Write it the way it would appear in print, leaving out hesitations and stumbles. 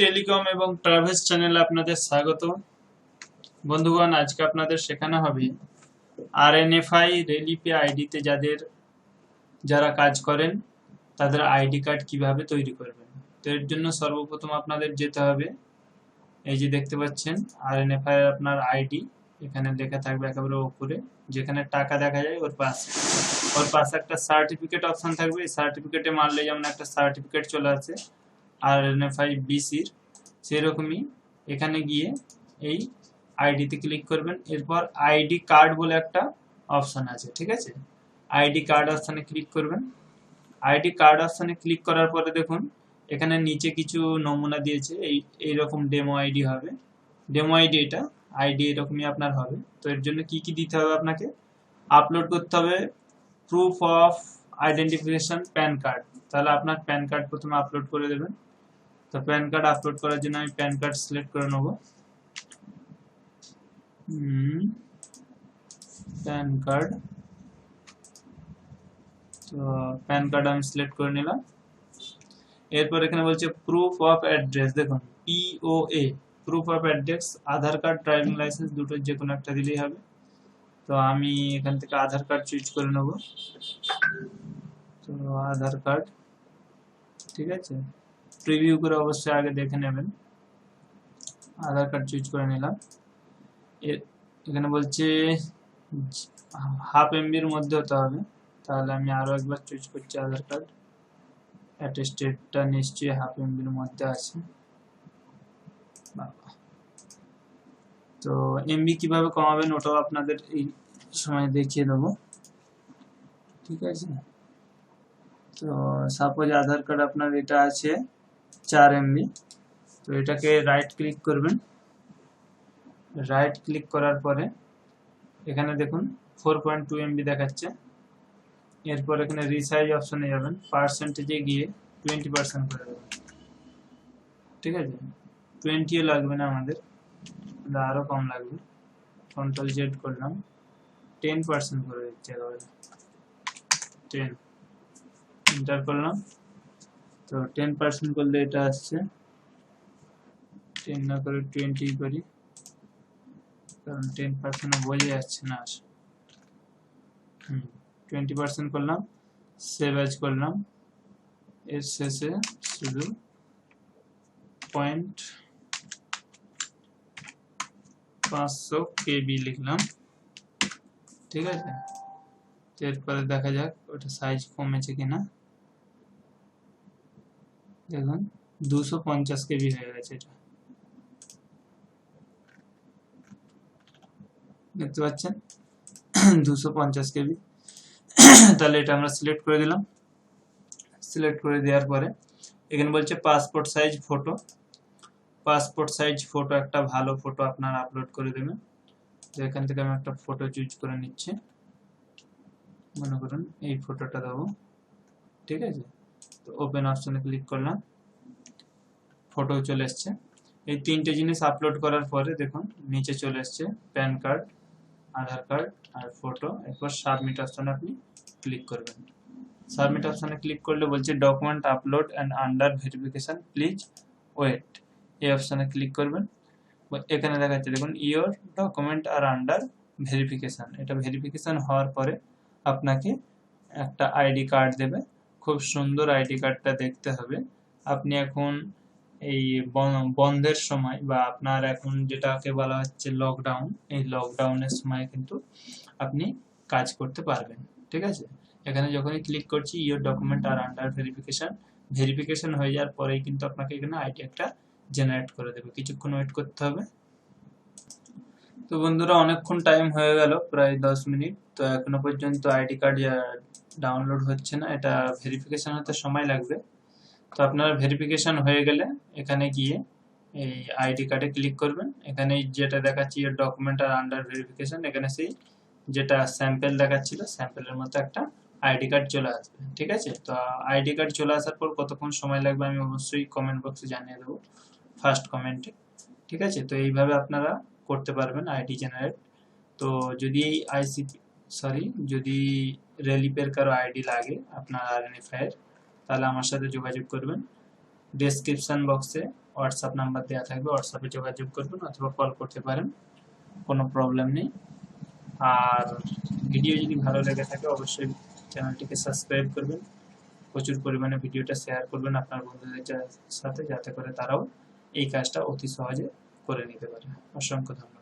Telecom এবং travels চ্যানেলে আপনাদের স্বাগত। বন্ধুগণ, আজকে আপনাদের শেখানো হবে আরএনএফআই রেলিপে আইডিতে যারা কাজ করেন তাদের আইডি কার্ড কিভাবে তৈরি করবেন। তো এর জন্য সর্বপ্রথম আপনাদের যেতে হবে, এই যে দেখতে পাচ্ছেন আরএনএফআই এর আপনার আইডি এখানে লেখা থাকবে একেবারে উপরে, যেখানে টাকা দেখা যায় ওর পাশে একটা সার্টিফিকেট অপশন থাকবে। এই সার্টিফিকেটে মারলে যেমন একটা সার্টিফিকেট চলে আসে আরএনএফআই বিসির, সেরকমই এখানে গিয়ে এই আইডিতে ক্লিক করবেন। এরপর আইডি কার্ড বলে একটা অপশন আছে, ঠিক আছে, আইডি কার্ড অপশনে ক্লিক করবেন। আইডি কার্ড অপশনে ক্লিক করার পরে দেখুন এখানে নিচে কিছু নমুনা দিয়েছে, এইরকম ডেমো আইডি হবে। ডেমো আইডি এটা আইডি এরকমই আপনার হবে। তো এর জন্য কি কি দিতে হবে, আপনাকে আপলোড করতে হবে proof of identification pan card. তাহলে আপনার প্যান কার্ড প্রথমে আপলোড করে দেবেন। তো প্যান কার্ড আপলোড করার জন্য আমি প্যান কার্ড সিলেক্ট করে নেব। প্যান কার্ড, তো প্যান কার্ড আমি সিলেক্ট করে নিলাম। এরপর এখানে বলছে প্রুফ অফ অ্যাড্রেস, দেখুন POA proof of address, Aadhaar card driving licence দুটোর যে কোনো একটা দিলেই হবে। তো আমি এখান থেকে আধার কার্ড চুজ করে নেব। তো আধার কার্ড, ঠিক আছে, প্রিভিউ করে অবশ্যই আগে দেখে নেবেন। আধার কার্ড চুজ করে নিলাম। এখানে বলছে হাফ এমবির মধ্যে হতে হবে, তাহলে আমি আরো একবার চুজ করছি আধার কার্ড। অ্যাটেস্টেডটা নিশ্চয়ই হাফ এমবির মধ্যে আছে। তো এমবি কিভাবে কমাবেন ওটাও আপনাদের এই সময় দেখিয়ে দেবো, ঠিক আছে। তো সাপোজ আধার কার্ড আপনার এটা আছে 4 এমবি, তো এটাকে রাইট ক্লিক করবেন। রাইট ক্লিক করার পরে এখানে দেখুন 4.2 এমবি দেখাচ্ছে। এরপর এখানে রিসাইজ অপশনে যাবেন, পার্সেন্টেজে গিয়ে 20% করে দেবেন, ঠিক আছে। 20ও লাগবে না আমাদের, আরো কম লাগবে। কন্ট্রোল জেড করলাম, 10% করে দিচ্ছি একেবারে 10, এন্টার করলাম। তো 10% করলে এটা আসছে, 10 না করে 20 করি, কারণ 10% বোঝা যাচ্ছে না। 20% করলাম, সেভ অ্যাজ করলাম। এর শেষে শুধু 500 কেবি লিখলাম, ঠিক আছে। এরপরে দেখা যাক ওটা সাইজ কমেছে কিনা। দেখুন 250 কেবি হয়ে গেছে, এটা দেখতে পাচ্ছেন 250 কেবি। তাহলে এটা আমরা সিলেক্ট করে দিলাম। সিলেক্ট করে দেওয়ার পরে এখানে বলছে passport size photo. Passport size photo একটা ভালো ফটো আপনারা আপলোড করে দেবেন। তো এখান থেকে আমি একটা ফটো চুজ করে নিচ্ছি, মনে করুন এই ফটোটা দেবো, ঠিক আছে। তো ওপেন অপশনে ক্লিক করলাম, ফটো চলে এসছে। এই তিনটে জিনিস আপলোড করার পরে দেখুন নিচে চলে এসছে প্যান কার্ড, আধার কার্ড আর ফটো। এরপর সাবমিট অপশনে আপনি ক্লিক করবেন। সাবমিট অপশনে ক্লিক করলে বলছে document upload and under verification, please wait. এই অপশনে ক্লিক করবেন। এখানে দেখাচ্ছে দেখুন your document are under verification. এটা ভেরিফিকেশন হওয়ার পরে আপনাকে একটা আইডি কার্ড দেবে। খুব সুন্দর আইডি কার্ডটা দেখতে হবে। আপনি এখন এই বন্ধের সময় বা আপনার এখন যেটাকে বলা হচ্ছে লকডাউন, এই লকডাউনের সময় কিন্তু আপনি কাজ করতে পারবেন, ঠিক আছে। এখানে যখনই ক্লিক করছি your document are under verification, verification হয়ে যাওয়ার পরেই কিন্তু আপনাকে এখানে আইডি একটা জেনারেট করে দেবে। কিছুক্ষণ ওয়েট করতে হবে। তো বন্ধুরা, অনেকক্ষণ টাইম হয়ে গেল, প্রায় 10 মিনিট। তো এখনো পর্যন্ত আইডি কার্ড ডাউনলোড হচ্ছে না, এটা ভেরিফিকেশন হতে সময় লাগবে। তো আপনার ভেরিফিকেশন হয়ে গেলে এখানে গিয়ে এই আইডি কার্ডে ক্লিক করবেন। এখানে যেটা দেখাচ্ছি এর ডকুমেন্ট আর আন্ডার ভেরিফিকেশন, এখানে সেই যেটা স্যাম্পল দেখাচ্ছিল স্যাম্পলের মতো একটা আইডি কার্ড চলে আসবে, ঠিক আছে। তো আইডি কার্ড চলে আসার পর কতক্ষণ সময় লাগবে আমি অবশ্যই কমেন্ট বক্সে জানিয়ে দেবো, ফার্স্ট কমেন্টে, ঠিক আছে। তো এইভাবে আপনারা করতে পারবেন আইডি জেনারেট। তো যদি যদি রেলিপের কারো আইডি লাগে আপনার আরএনএফআই এর, তাহলে আমার সাথে যোগাযোগ করবেন। ডেসক্রিপশন বক্সে হোয়াটসঅ্যাপ নাম্বার দেওয়া থাকবে, হোয়াটসঅ্যাপে যোগাযোগ করবেন অথবা কল করতে পারেন, কোনো প্রবলেম নেই। আর ভিডিও যদি ভালো লেগে থাকে অবশ্যই চ্যানেলটিকে সাবস্ক্রাইব করবেন, প্রচুর পরিমাণে ভিডিওটা শেয়ার করবেন আপনার বন্ধুদের সাথে, যাতে করে তারাও এই কাজটা অতি সহজে করে নিতে পারে। অসংখ্য ধন্যবাদ।